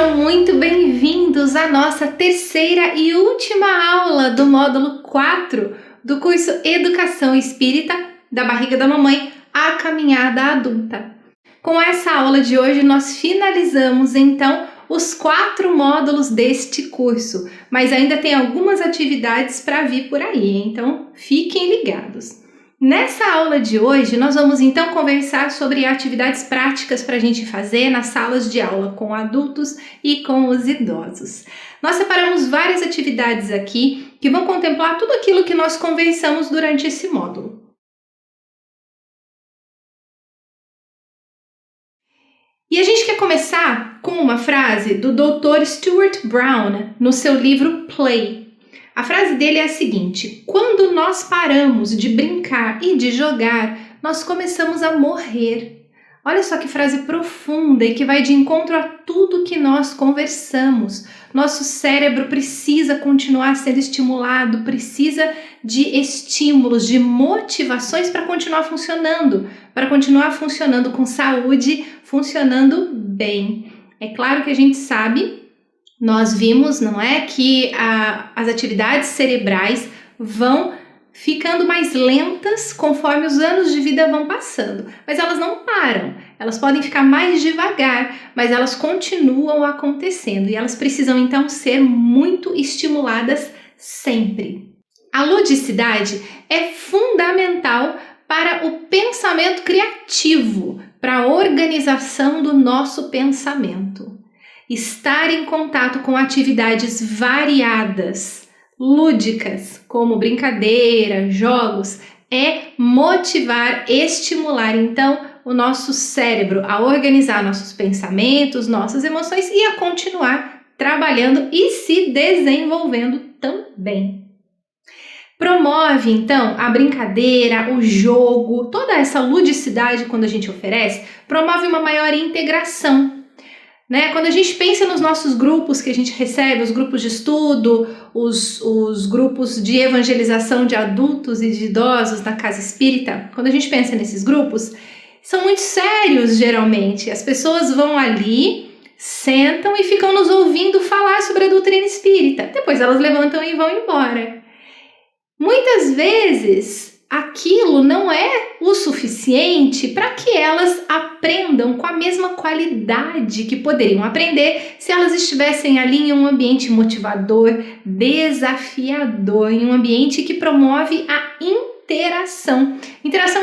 Sejam muito bem-vindos à nossa terceira e última aula do módulo 4 do curso Educação Espírita, da barriga da mamãe à caminhada adulta. Com essa aula de hoje, nós finalizamos então os 4 módulos deste curso, mas ainda tem algumas atividades para vir por aí, então fiquem ligados. Nessa aula de hoje, nós vamos então conversar sobre atividades práticas para a gente fazer nas salas de aula com adultos e com os idosos. Nós separamos várias atividades aqui que vão contemplar tudo aquilo que nós conversamos durante esse módulo. E a gente quer começar com uma frase do Dr. Stuart Brown no seu livro Play. A frase dele é a seguinte: quando nós paramos de brincar e de jogar, nós começamos a morrer. Olha só que frase profunda e que vai de encontro a tudo que nós conversamos. Nosso cérebro precisa continuar sendo estimulado, precisa de estímulos, de motivações para continuar funcionando com saúde, funcionando bem. É claro que a gente sabe, nós vimos, não é, que as atividades cerebrais vão ficando mais lentas conforme os anos de vida vão passando, mas elas não param, elas podem ficar mais devagar, mas elas continuam acontecendo e elas precisam então ser muito estimuladas sempre. A ludicidade é fundamental para o pensamento criativo, para a organização do nosso pensamento. Estar em contato com atividades variadas, lúdicas, como brincadeira, jogos, é motivar, estimular então o nosso cérebro a organizar nossos pensamentos, nossas emoções e a continuar trabalhando e se desenvolvendo também. Promove, então, a brincadeira, o jogo, toda essa ludicidade quando a gente oferece, promove uma maior integração. Quando a gente pensa nos nossos grupos que a gente recebe, os grupos de estudo, os grupos de evangelização de adultos e de idosos na casa espírita, quando a gente pensa nesses grupos, são muito sérios geralmente. As pessoas vão ali, sentam e ficam nos ouvindo falar sobre a doutrina espírita. Depois elas levantam e vão embora. Muitas vezes aquilo não é o suficiente para que elas aprendam com a mesma qualidade que poderiam aprender se elas estivessem ali em um ambiente motivador, desafiador, em um ambiente que promove a interação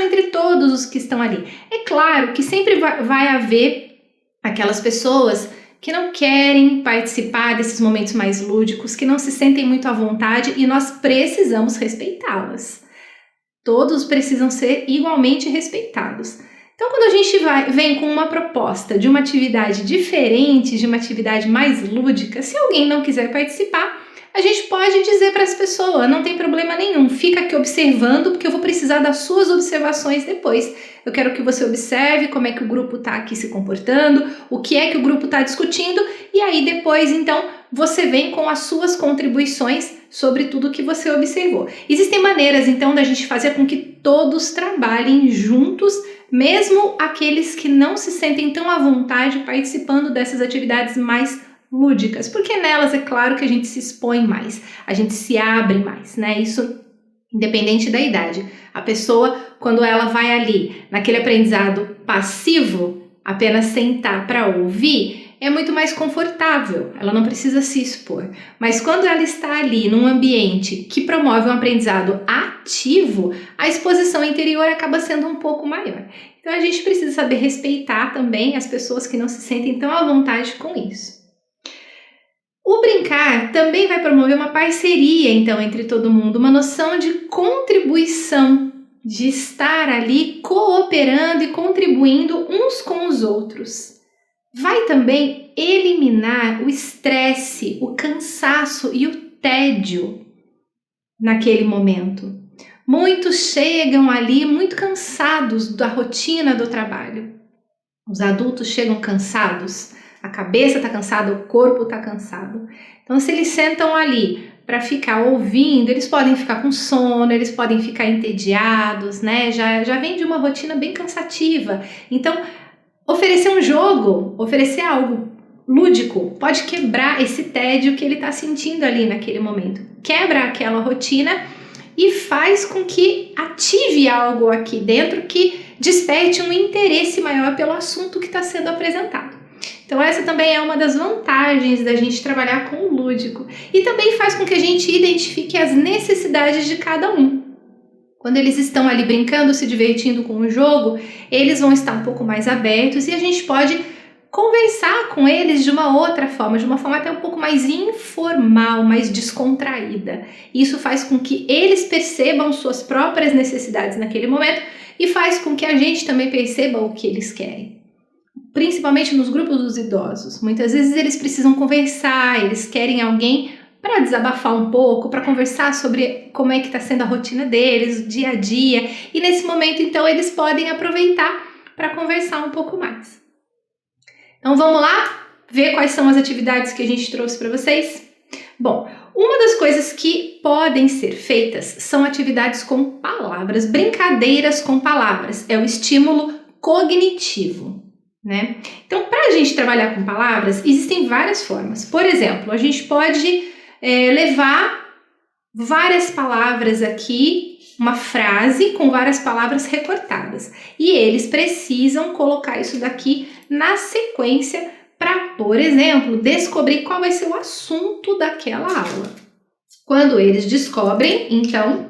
entre todos os que estão ali. É claro que sempre vai haver aquelas pessoas que não querem participar desses momentos mais lúdicos, que não se sentem muito à vontade e nós precisamos respeitá-las. Todos precisam ser igualmente respeitados. Então, quando a gente vem com uma proposta de uma atividade diferente, de uma atividade mais lúdica, se alguém não quiser participar, a gente pode dizer para essa pessoa, não tem problema nenhum, fica aqui observando, porque eu vou precisar das suas observações depois. Eu quero que você observe como é que o grupo está aqui se comportando, o que é que o grupo está discutindo, e aí depois, então, você vem com as suas contribuições sobre tudo que você observou. Existem maneiras, então, da gente fazer com que todos trabalhem juntos, mesmo aqueles que não se sentem tão à vontade participando dessas atividades mais lúdicas, porque nelas é claro que a gente se expõe mais, a gente se abre mais, né? Isso independente da idade. A pessoa, quando ela vai ali naquele aprendizado passivo, apenas sentar para ouvir, é muito mais confortável, ela não precisa se expor. Mas quando ela está ali num ambiente que promove um aprendizado ativo, a exposição interior acaba sendo um pouco maior. Então a gente precisa saber respeitar também as pessoas que não se sentem tão à vontade com isso. O brincar também vai promover uma parceria, então, entre todo mundo, uma noção de contribuição, de estar ali cooperando e contribuindo uns com os outros. Vai também eliminar o estresse, o cansaço e o tédio naquele momento. Muitos chegam ali muito cansados da rotina do trabalho. Os adultos chegam cansados. A cabeça está cansada, o corpo está cansado. Então, se eles sentam ali para ficar ouvindo, eles podem ficar com sono, eles podem ficar entediados, né? Já vem de uma rotina bem cansativa. Então, oferecer um jogo, oferecer algo lúdico pode quebrar esse tédio que ele está sentindo ali naquele momento. Quebra aquela rotina e faz com que ative algo aqui dentro que desperte um interesse maior pelo assunto que está sendo apresentado. Então essa também é uma das vantagens da gente trabalhar com o lúdico. E também faz com que a gente identifique as necessidades de cada um. Quando eles estão ali brincando, se divertindo com o jogo, eles vão estar um pouco mais abertos e a gente pode conversar com eles de uma outra forma, de uma forma até um pouco mais informal, mais descontraída. Isso faz com que eles percebam suas próprias necessidades naquele momento e faz com que a gente também perceba o que eles querem. Principalmente nos grupos dos idosos. Muitas vezes eles precisam conversar, eles querem alguém para desabafar um pouco, para conversar sobre como é que está sendo a rotina deles, o dia a dia. E nesse momento, então, eles podem aproveitar para conversar um pouco mais. Então vamos lá ver quais são as atividades que a gente trouxe para vocês? Bom, uma das coisas que podem ser feitas são atividades com palavras, brincadeiras com palavras. É o estímulo cognitivo, né? Então, para a gente trabalhar com palavras, existem várias formas. Por exemplo, a gente pode levar várias palavras aqui, uma frase com várias palavras recortadas. E eles precisam colocar isso daqui na sequência para, por exemplo, descobrir qual vai ser o assunto daquela aula. Quando eles descobrem, então,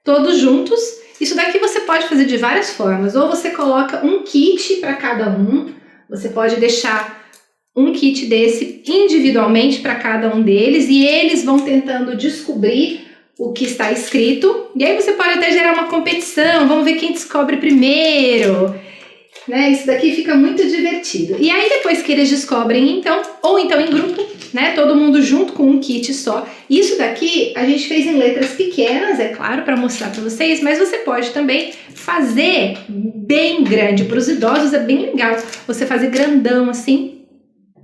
todos juntos, isso daqui você pode fazer de várias formas. Ou você coloca um kit para cada um, você pode deixar um kit desse individualmente para cada um deles e eles vão tentando descobrir o que está escrito. E aí você pode até gerar uma competição, vamos ver quem descobre primeiro. Né? Isso daqui fica muito divertido. E aí depois que eles descobrem, então, ou então em grupo, né? Todo mundo junto com um kit só. Isso daqui a gente fez em letras pequenas, é claro, para mostrar para vocês, mas você pode também fazer bem grande. Para os idosos é bem legal você fazer grandão assim,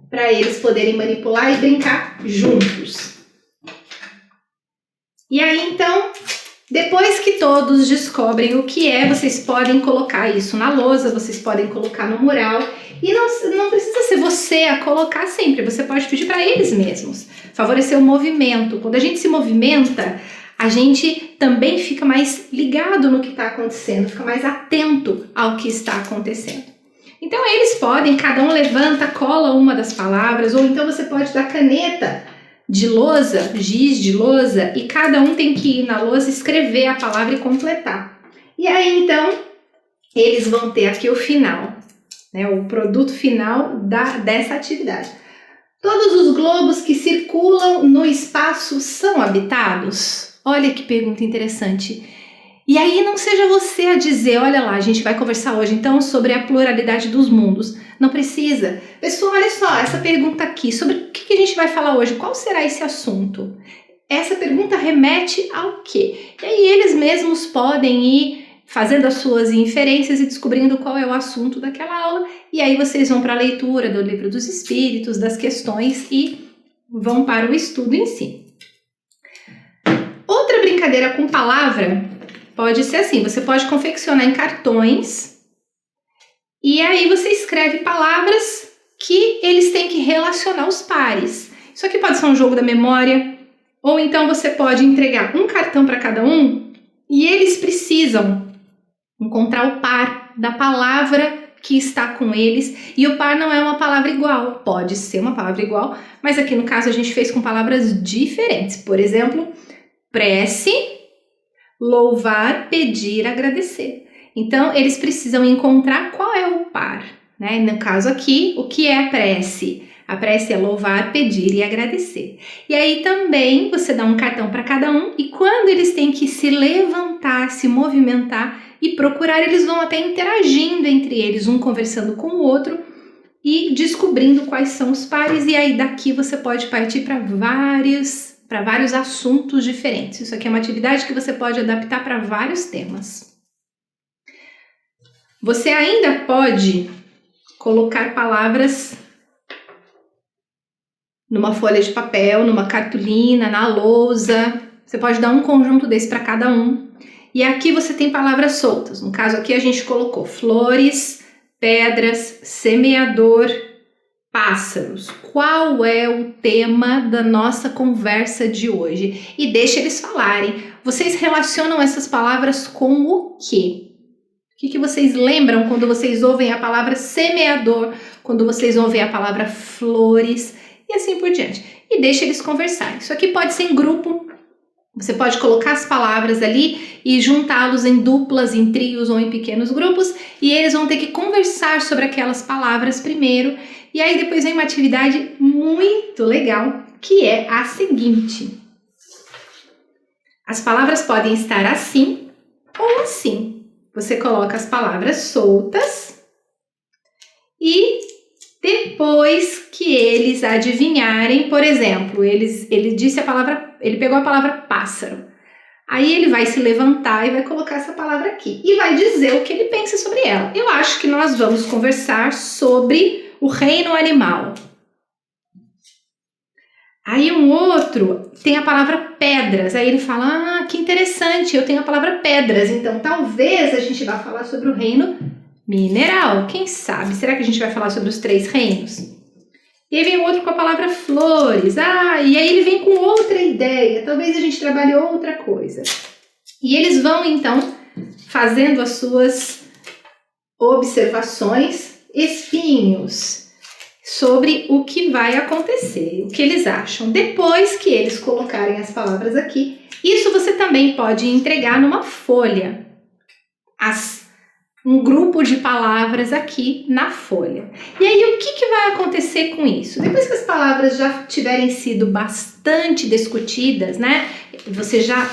para eles poderem manipular e brincar juntos. E aí então, depois que todos descobrem o que é, vocês podem colocar isso na lousa, vocês podem colocar no mural. E não precisa ser você a colocar sempre, você pode pedir para eles mesmos. Favorecer o movimento. Quando a gente se movimenta, a gente também fica mais ligado no que está acontecendo, fica mais atento ao que está acontecendo. Então eles podem, cada um levanta, cola uma das palavras, ou então você pode dar caneta de lousa, giz de lousa, e cada um tem que ir na lousa escrever a palavra e completar. E aí então eles vão ter aqui o final, né, o produto final dessa atividade. Todos os globos que circulam no espaço são habitados? Olha que pergunta interessante. E aí não seja você a dizer, olha lá, a gente vai conversar hoje então sobre a pluralidade dos mundos. Não precisa. Pessoal, olha só, essa pergunta aqui, sobre o que a gente vai falar hoje? Qual será esse assunto? Essa pergunta remete ao quê? E aí eles mesmos podem ir fazendo as suas inferências e descobrindo qual é o assunto daquela aula. E aí vocês vão para a leitura do Livro dos Espíritos, das questões e vão para o estudo em si. Outra brincadeira com palavra pode ser assim, você pode confeccionar em cartões e aí você escreve palavras que eles têm que relacionar os pares. Isso aqui pode ser um jogo da memória, ou então você pode entregar um cartão para cada um e eles precisam encontrar o par da palavra que está com eles, e o par não é uma palavra igual, pode ser uma palavra igual, mas aqui no caso a gente fez com palavras diferentes. Por exemplo, prece, louvar, pedir, agradecer. Então, eles precisam encontrar qual é o par, né? No caso aqui, o que é a prece? A prece é louvar, pedir e agradecer. E aí também você dá um cartão para cada um e quando eles têm que se levantar, se movimentar e procurar, eles vão até interagindo entre eles, um conversando com o outro e descobrindo quais são os pares. E aí daqui você pode partir para vários assuntos diferentes. Isso aqui é uma atividade que você pode adaptar para vários temas. Você ainda pode colocar palavras numa folha de papel, numa cartolina, na lousa. Você pode dar um conjunto desse para cada um. E aqui você tem palavras soltas. No caso aqui a gente colocou flores, pedras, semeador, Pássaros. Qual é o tema da nossa conversa de hoje? E deixa eles falarem. Vocês relacionam essas palavras com o quê? O que vocês lembram quando vocês ouvem a palavra semeador, quando vocês ouvem a palavra flores e assim por diante? E deixa eles conversarem. Isso aqui pode ser em grupo. Você pode colocar as palavras ali e juntá-los em duplas, em trios ou em pequenos grupos e eles vão ter que conversar sobre aquelas palavras primeiro. E aí depois vem uma atividade muito legal, que é a seguinte. As palavras podem estar assim ou assim. Você coloca as palavras soltas e depois que eles adivinharem, por exemplo, ele pegou a palavra pássaro. Aí ele vai se levantar e vai colocar essa palavra aqui e vai dizer o que ele pensa sobre ela. Eu acho que nós vamos conversar sobre o reino animal. Aí um outro tem a palavra pedras. Aí ele fala, que interessante, eu tenho a palavra pedras. Então talvez a gente vá falar sobre o reino mineral. Quem sabe? Será que a gente vai falar sobre os 3 reinos? E aí vem o outro com a palavra flores. E aí ele vem com outra ideia. Talvez a gente trabalhe outra coisa. E eles vão então fazendo as suas observações, espinhos, sobre o que vai acontecer, o que eles acham. Depois que eles colocarem as palavras aqui, isso você também pode entregar numa folha. Um grupo de palavras aqui na folha. E aí, o que vai acontecer com isso? Depois que as palavras já tiverem sido bastante discutidas, né? Você já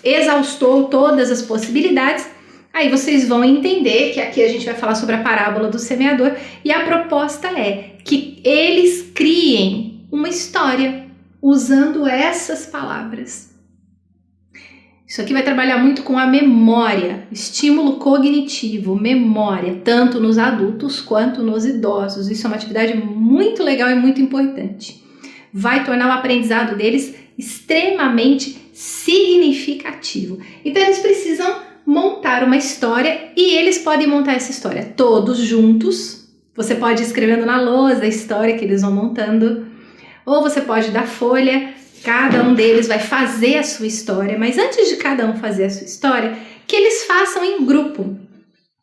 exaustou todas as possibilidades, aí vocês vão entender que aqui a gente vai falar sobre a parábola do semeador e a proposta é que eles criem uma história usando essas palavras. Isso aqui vai trabalhar muito com a memória, estímulo cognitivo, memória, tanto nos adultos quanto nos idosos. Isso é uma atividade muito legal e muito importante. Vai tornar o aprendizado deles extremamente significativo. Então eles precisam montar uma história e eles podem montar essa história todos juntos. Você pode ir escrevendo na lousa a história que eles vão montando, ou você pode dar folha. Cada um deles vai fazer a sua história, mas antes de cada um fazer a sua história, que eles façam em grupo.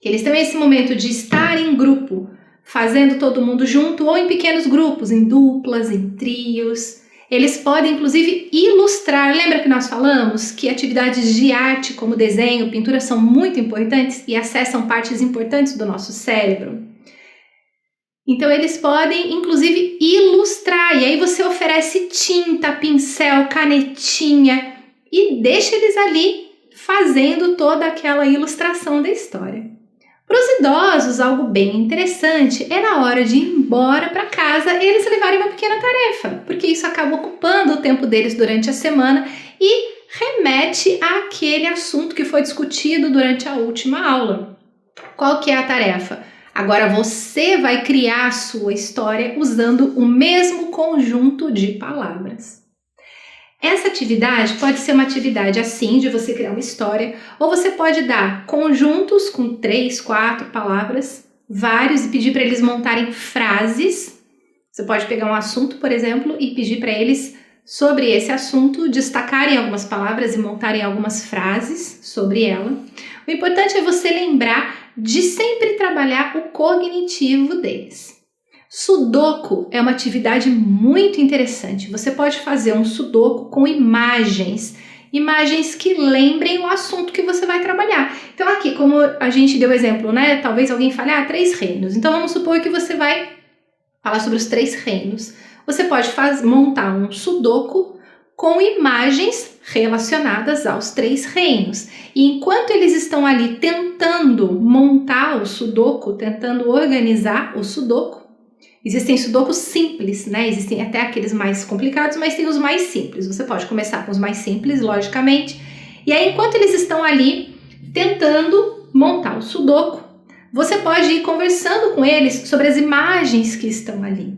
Que eles tenham esse momento de estar em grupo, fazendo todo mundo junto ou em pequenos grupos, em duplas, em trios. Eles podem, inclusive, ilustrar. Lembra que nós falamos que atividades de arte, como desenho, pintura, são muito importantes e acessam partes importantes do nosso cérebro? Então, eles podem, inclusive, ilustrar. E aí você oferece tinta, pincel, canetinha e deixa eles ali fazendo toda aquela ilustração da história. Para os idosos, algo bem interessante é na hora de ir embora para casa eles levarem uma pequena tarefa, porque isso acaba ocupando o tempo deles durante a semana e remete àquele assunto que foi discutido durante a última aula. Qual que é a tarefa? Agora você vai criar a sua história usando o mesmo conjunto de palavras. Essa atividade pode ser uma atividade assim, de você criar uma história, ou você pode dar conjuntos com 3, 4 palavras, vários, e pedir para eles montarem frases. Você pode pegar um assunto, por exemplo, e pedir para eles, sobre esse assunto, destacarem algumas palavras e montarem algumas frases sobre ela. O importante é você lembrar de sempre trabalhar o cognitivo deles. Sudoku é uma atividade muito interessante. Você pode fazer um sudoku com imagens que lembrem o assunto que você vai trabalhar. Então aqui, como a gente deu exemplo, né? Talvez alguém fale, 3 reinos. Então vamos supor que você vai falar sobre os 3 reinos. Você pode montar um sudoku com imagens relacionadas aos 3 reinos. E enquanto eles estão ali tentando montar o sudoku, tentando organizar o sudoku, existem sudokus simples, né? Existem até aqueles mais complicados, mas tem os mais simples. Você pode começar com os mais simples, logicamente. E aí, enquanto eles estão ali tentando montar o sudoku, você pode ir conversando com eles sobre as imagens que estão ali.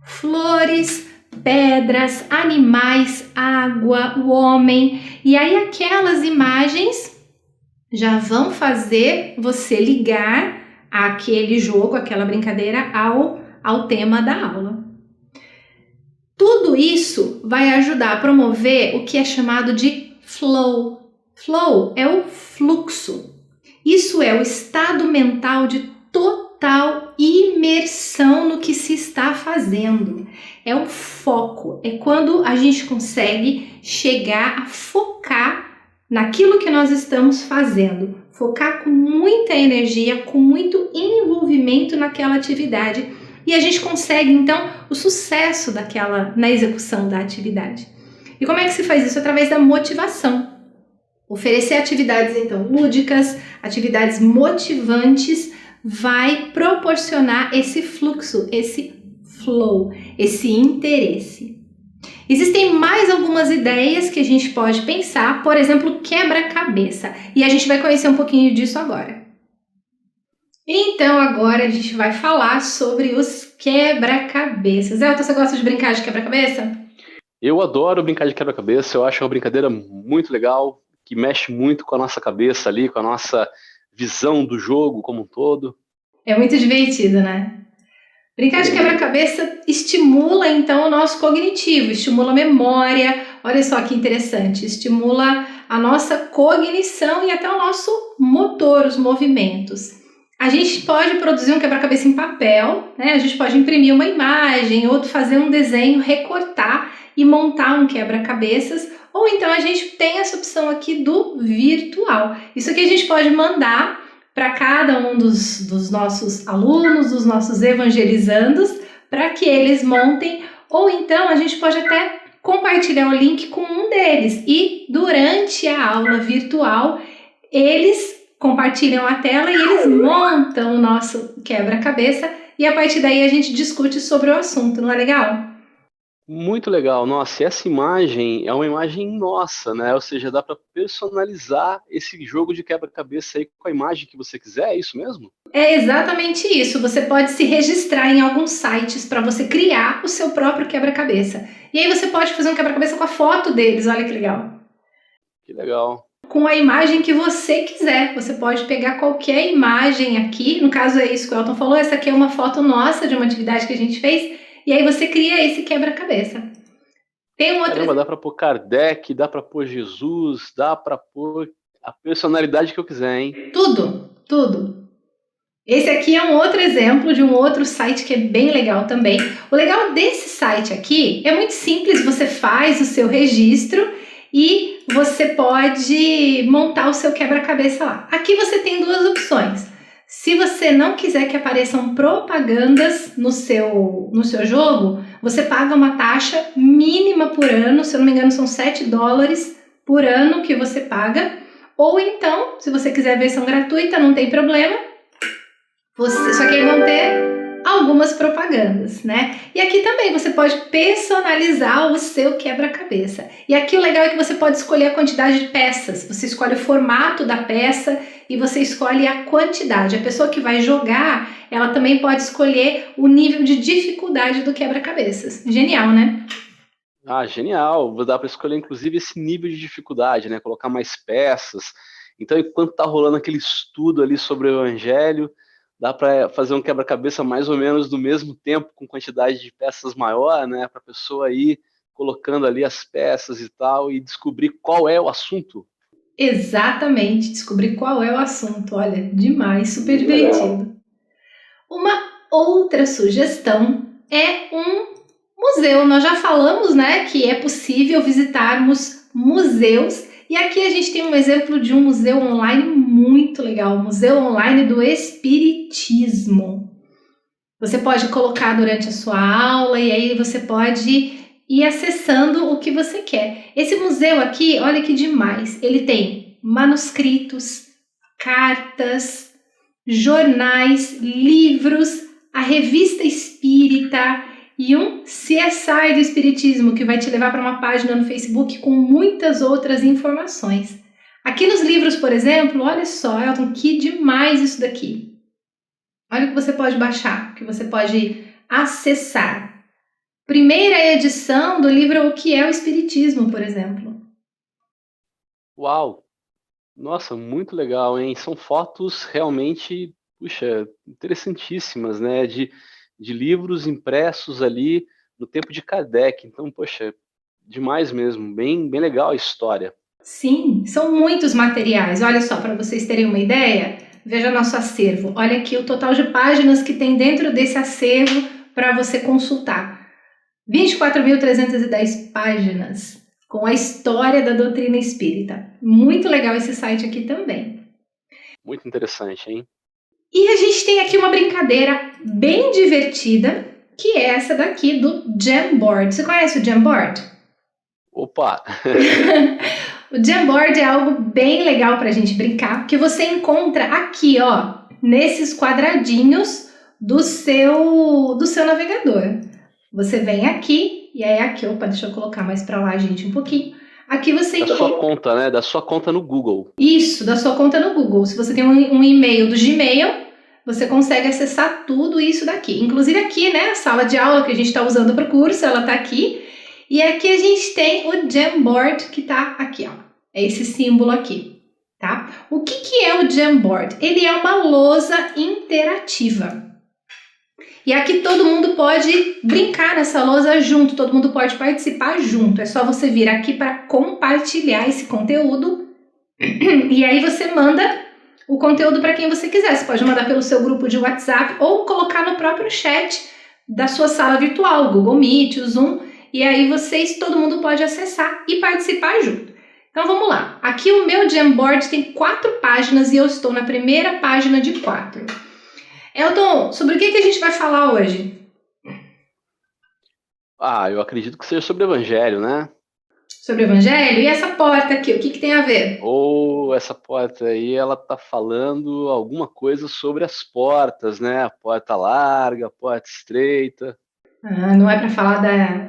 Flores, pedras, animais, água, o homem. E aí aquelas imagens já vão fazer você ligar aquele jogo, aquela brincadeira ao tema da aula. Tudo isso vai ajudar a promover o que é chamado de flow. Flow é o fluxo. Isso é o estado mental de total imersão no que se está fazendo. É o foco, é quando a gente consegue chegar a focar naquilo que nós estamos fazendo. Focar com muita energia, com muito envolvimento naquela atividade. E a gente consegue, então, o sucesso na execução da atividade. E como é que se faz isso? Através da motivação. Oferecer atividades, então, lúdicas, atividades motivantes, vai proporcionar esse fluxo, esse flow, esse interesse. Existem mais algumas ideias que a gente pode pensar, por exemplo, quebra-cabeça. E a gente vai conhecer um pouquinho disso agora. Então, agora a gente vai falar sobre os quebra-cabeças. Elton, você gosta de brincar de quebra-cabeça? Eu adoro brincar de quebra-cabeça, eu acho uma brincadeira muito legal, que mexe muito com a nossa cabeça ali, com a nossa visão do jogo como um todo. É muito divertido, né? Brincar de quebra-cabeça estimula, então, o nosso cognitivo, estimula a memória, olha só que interessante, estimula a nossa cognição e até o nosso motor, os movimentos. A gente pode produzir um quebra-cabeça em papel, né? A gente pode imprimir uma imagem, ou fazer um desenho, recortar e montar um quebra-cabeças, ou então a gente tem essa opção aqui do virtual. Isso aqui a gente pode mandar para cada um dos nossos alunos, dos nossos evangelizandos, para que eles montem, ou então a gente pode até compartilhar o link com um deles e durante a aula virtual eles compartilham a tela e eles montam o nosso quebra-cabeça e a partir daí a gente discute sobre o assunto, não é legal? Muito legal, nossa, e essa imagem é uma imagem nossa, né? Ou seja, dá para personalizar esse jogo de quebra-cabeça aí com a imagem que você quiser, é isso mesmo? É exatamente isso. Você pode se registrar em alguns sites para você criar o seu próprio quebra-cabeça. E aí você pode fazer um quebra-cabeça com a foto deles, olha que legal. Que legal. Com a imagem que você quiser. Você pode pegar qualquer imagem aqui. No caso é isso que o Elton falou. Essa aqui é uma foto nossa de uma atividade que a gente fez. E aí você cria esse quebra-cabeça. Tem um outro. Caramba, dá para pôr Kardec, dá para pôr Jesus, dá para pôr a personalidade que eu quiser, hein? Tudo, tudo. Esse aqui é um outro exemplo de um outro site que é bem legal também. O legal desse site aqui é muito simples, você faz o seu registro e você pode montar o seu quebra-cabeça lá. Aqui você tem duas opções. Se você não quiser que apareçam propagandas no seu jogo, você paga uma taxa mínima por ano, se eu não me engano são $7 por ano que você paga. Ou então, se você quiser a versão gratuita, não tem problema, só que aí vão ter algumas propagandas, né? E aqui também você pode personalizar o seu quebra-cabeça. E aqui o legal é que você pode escolher a quantidade de peças. Você escolhe o formato da peça e você escolhe a quantidade. A pessoa que vai jogar, ela também pode escolher o nível de dificuldade do quebra-cabeças. Genial, né? Ah, genial. Dá para escolher, inclusive, esse nível de dificuldade, né? Colocar mais peças. Então, enquanto tá rolando aquele estudo ali sobre o Evangelho, dá para fazer um quebra-cabeça mais ou menos do mesmo tempo, com quantidade de peças maior, né? Para a pessoa ir colocando ali as peças e tal, e descobrir qual é o assunto. Exatamente, descobrir qual é o assunto. Olha, demais, super divertido. Uma outra sugestão é um museu. Nós já falamos, né, que é possível visitarmos museus. E aqui a gente tem um exemplo de um museu online muito legal, o Museu Online do Espiritismo. Você pode colocar durante a sua aula e aí você pode ir acessando o que você quer. Esse museu aqui, olha que demais, ele tem manuscritos, cartas, jornais, livros, a revista espírita e um CSI do Espiritismo que vai te levar para uma página no Facebook com muitas outras informações. Aqui nos livros, por exemplo, olha só, Elton, que demais isso daqui. Olha o que você pode baixar, o que você pode acessar. Primeira edição do livro O que é o Espiritismo, por exemplo. Uau! Nossa, muito legal, hein? São fotos realmente, puxa, interessantíssimas, né? de livros impressos ali no tempo de Kardec. Então, poxa, demais mesmo, bem legal a história. Sim, são muitos materiais. Olha só, para vocês terem uma ideia, veja nosso acervo. Olha aqui o total de páginas que tem dentro desse acervo para você consultar. 24.310 páginas com a história da doutrina espírita. Muito legal esse site aqui também. Muito interessante, hein? E a gente tem aqui uma brincadeira bem divertida, que é essa daqui do Jamboard. Você conhece o Jamboard? Opa! O Jamboard é algo bem legal para a gente brincar, que você encontra aqui, ó, nesses quadradinhos do seu navegador. Você vem aqui, e aí aqui, opa, deixa eu colocar mais para lá, gente, um pouquinho. Aqui você encontra... Da sua conta, né? Da sua conta no Google. Isso, da sua conta no Google. Se você tem um e-mail do Gmail, você consegue acessar tudo isso daqui. Inclusive aqui, né, a sala de aula que a gente está usando para o curso, ela está aqui. E aqui a gente tem o Jamboard, que está aqui, ó. É esse símbolo aqui, tá? O que é o Jamboard? Ele é uma lousa interativa. E aqui todo mundo pode brincar nessa lousa junto, todo mundo pode participar junto. É só você vir aqui para compartilhar esse conteúdo e aí você manda o conteúdo para quem você quiser. Você pode mandar pelo seu grupo de WhatsApp ou colocar no próprio chat da sua sala virtual, Google Meet, o Zoom, e aí todo mundo pode acessar e participar junto. Então vamos lá. Aqui o meu Jamboard tem 4 páginas e eu estou na primeira página de 4. Elton, sobre o que a gente vai falar hoje? Eu acredito que seja sobre o Evangelho, né? Sobre o Evangelho? E essa porta aqui, o que tem a ver? Essa porta aí, ela tá falando alguma coisa sobre as portas, né? A porta larga, a porta estreita. Não é para falar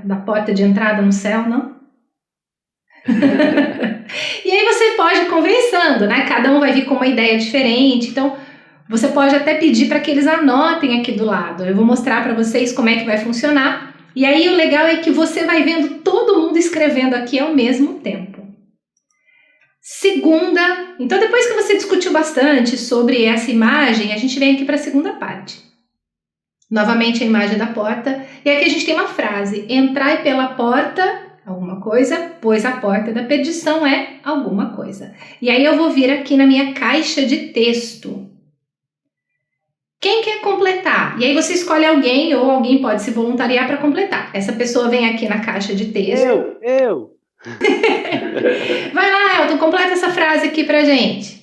da porta de entrada no céu, não? E aí você pode ir conversando, né? Cada um vai vir com uma ideia diferente, então você pode até pedir para que eles anotem aqui do lado. Eu vou mostrar para vocês como é que vai funcionar. E aí o legal é que você vai vendo todo mundo escrevendo aqui ao mesmo tempo. Segunda, então depois que você discutiu bastante sobre essa imagem, a gente vem aqui para a segunda parte. Novamente a imagem da porta. E aqui a gente tem uma frase: entrai pela porta, alguma coisa, pois a porta da perdição é alguma coisa. E aí eu vou vir aqui na minha caixa de texto. Quem quer completar? E aí você escolhe alguém ou alguém pode se voluntariar para completar. Essa pessoa vem aqui na caixa de texto. Eu! Vai lá, Elton, completa essa frase aqui pra gente.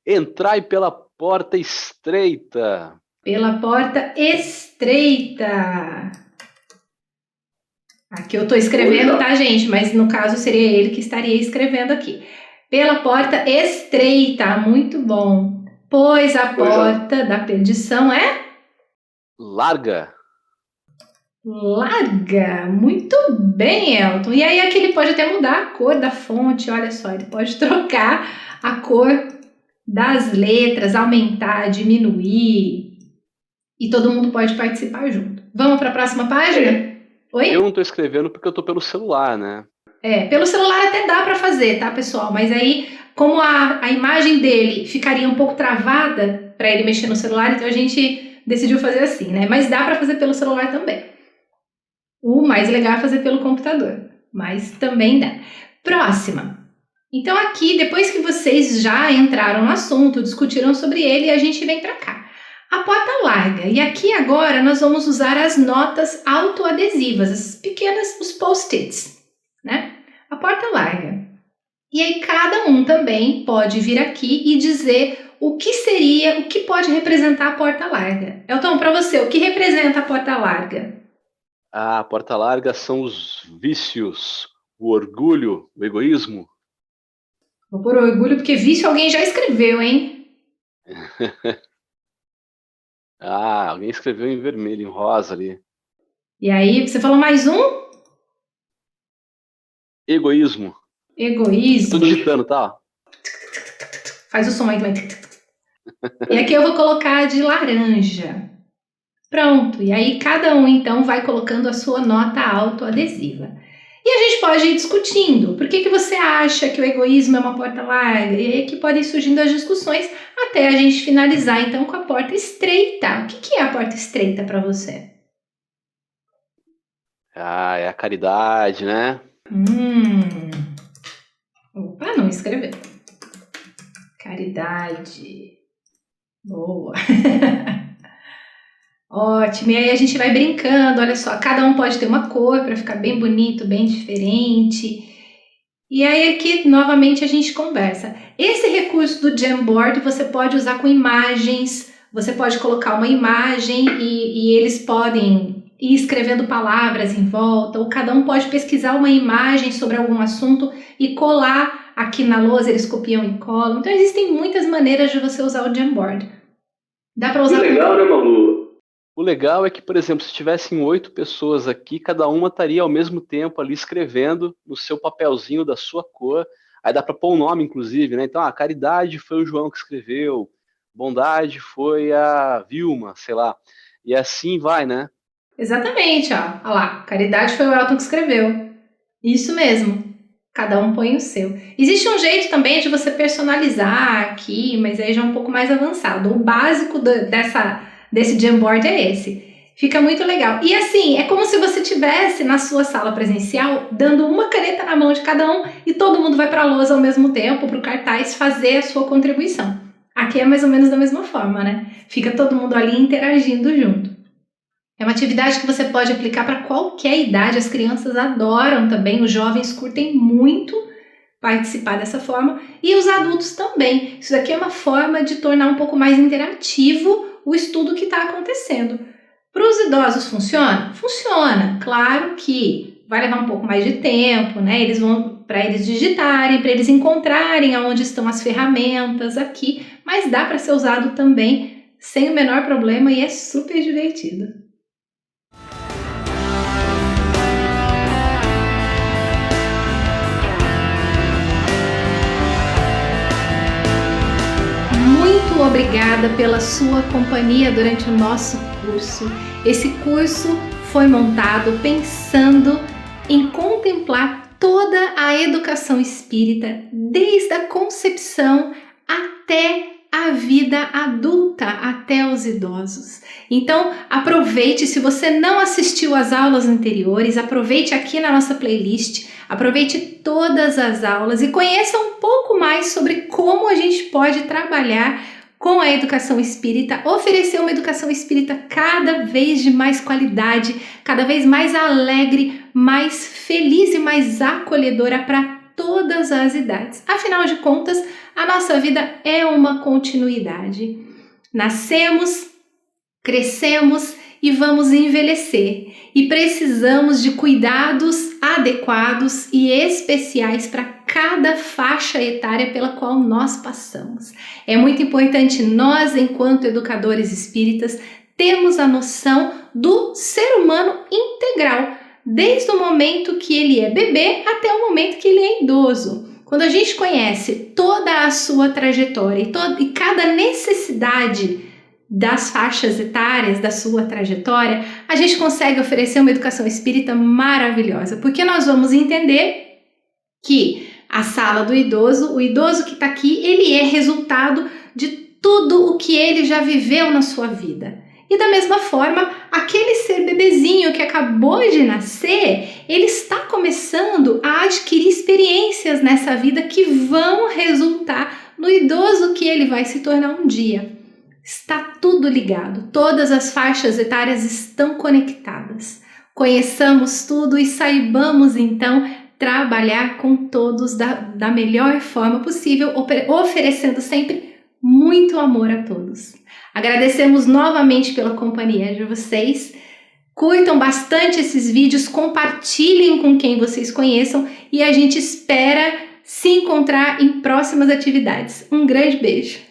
Entrai pela porta estreita. Pela porta estreita. Aqui eu tô escrevendo, tá, gente? Mas no caso seria ele que estaria escrevendo aqui. Pela porta estreita. Muito bom. Pois a porta da perdição é? Larga. Larga. Muito bem, Elton. E aí aqui ele pode até mudar a cor da fonte. Olha só, ele pode trocar a cor das letras, aumentar, diminuir. E todo mundo pode participar junto. Vamos para a próxima página? Oi? Eu não tô escrevendo porque eu tô pelo celular, né? Pelo celular até dá para fazer, tá, pessoal? Mas aí, como a imagem dele ficaria um pouco travada para ele mexer no celular, então a gente decidiu fazer assim, né? Mas dá para fazer pelo celular também. O mais legal é fazer pelo computador, mas também dá. Próxima. Então aqui, depois que vocês já entraram no assunto, discutiram sobre ele, a gente vem para cá. A porta larga. E aqui agora nós vamos usar as notas autoadesivas, as pequenas, os post-its, né? A porta larga. E aí cada um também pode vir aqui e dizer o que pode representar a porta larga. Elton, para você, o que representa a porta larga? A porta larga são os vícios, o orgulho, o egoísmo. Vou pôr orgulho porque vício alguém já escreveu, hein? Alguém escreveu em vermelho, em rosa ali. E aí, você falou mais um? Egoísmo. Egoísmo. Tô digitando, tá? Faz o som aí também. E aqui eu vou colocar de laranja. Pronto. E aí cada um, então, vai colocando a sua nota autoadesiva. E a gente pode ir discutindo. Por que você acha que o egoísmo é uma porta larga? E aí que podem surgindo as discussões até a gente finalizar, então, com a porta estreita. O que é a porta estreita para você? Ah, é a caridade, né? Opa, não escreveu. Caridade. Boa. Ótimo. E aí a gente vai brincando, olha só, cada um pode ter uma cor para ficar bem bonito, bem diferente. E aí aqui, novamente, a gente conversa. Esse recurso do Jamboard você pode usar com imagens, você pode colocar uma imagem e eles podem ir escrevendo palavras em volta, ou cada um pode pesquisar uma imagem sobre algum assunto e colar aqui na lousa, eles copiam e colam. Então existem muitas maneiras de você usar o Jamboard. Dá para usar... Que legal, né, Malu? O legal é que, por exemplo, se tivessem 8 pessoas aqui, cada uma estaria ao mesmo tempo ali escrevendo no seu papelzinho da sua cor. Aí dá para pôr um nome, inclusive, né? Então, caridade foi o João que escreveu, bondade foi a Vilma, sei lá. E assim vai, né? Exatamente, ó. Olha lá, caridade foi o Elton que escreveu. Isso mesmo. Cada um põe o seu. Existe um jeito também de você personalizar aqui, mas aí já é um pouco mais avançado. O básico desse Jamboard é esse. Fica muito legal. E assim, é como se você estivesse na sua sala presencial, dando uma caneta na mão de cada um e todo mundo vai para a lousa ao mesmo tempo, para o cartaz fazer a sua contribuição. Aqui é mais ou menos da mesma forma, né? Fica todo mundo ali interagindo junto. É uma atividade que você pode aplicar para qualquer idade, as crianças adoram também, os jovens curtem muito participar dessa forma e os adultos também. Isso daqui é uma forma de tornar um pouco mais interativo o estudo que está acontecendo. Para os idosos funciona? Funciona. Claro que vai levar um pouco mais de tempo, né? Para eles digitarem, para eles encontrarem onde estão as ferramentas aqui, mas dá para ser usado também sem o menor problema e é super divertido. Muito obrigada pela sua companhia durante o nosso curso. Esse curso foi montado pensando em contemplar toda a educação espírita, desde a concepção até a vida adulta, até os idosos. Então, aproveite, se você não assistiu às aulas anteriores, aproveite aqui na nossa playlist, aproveite todas as aulas e conheça um pouco mais sobre como a gente pode trabalhar com a educação espírita, oferecer uma educação espírita cada vez de mais qualidade, cada vez mais alegre, mais feliz e mais acolhedora para todas as idades. Afinal de contas, a nossa vida é uma continuidade. Nascemos, crescemos e vamos envelhecer. E precisamos de cuidados adequados e especiais para cada faixa etária pela qual nós passamos. É muito importante nós, enquanto educadores espíritas, termos a noção do ser humano integral, desde o momento que ele é bebê até o momento que ele é idoso. Quando a gente conhece toda a sua trajetória e cada necessidade das faixas etárias da sua trajetória, a gente consegue oferecer uma educação espírita maravilhosa, porque nós vamos entender que a sala do idoso, o idoso que está aqui, ele é resultado de tudo o que ele já viveu na sua vida. E da mesma forma, aquele ser bebezinho que acabou de nascer, ele está começando a adquirir experiências nessa vida que vão resultar no idoso que ele vai se tornar um dia. Está tudo ligado, todas as faixas etárias estão conectadas. Conheçamos tudo e saibamos então trabalhar com todos da melhor forma possível, oferecendo sempre muito amor a todos. Agradecemos novamente pela companhia de vocês. Curtam bastante esses vídeos, compartilhem com quem vocês conheçam e a gente espera se encontrar em próximas atividades. Um grande beijo!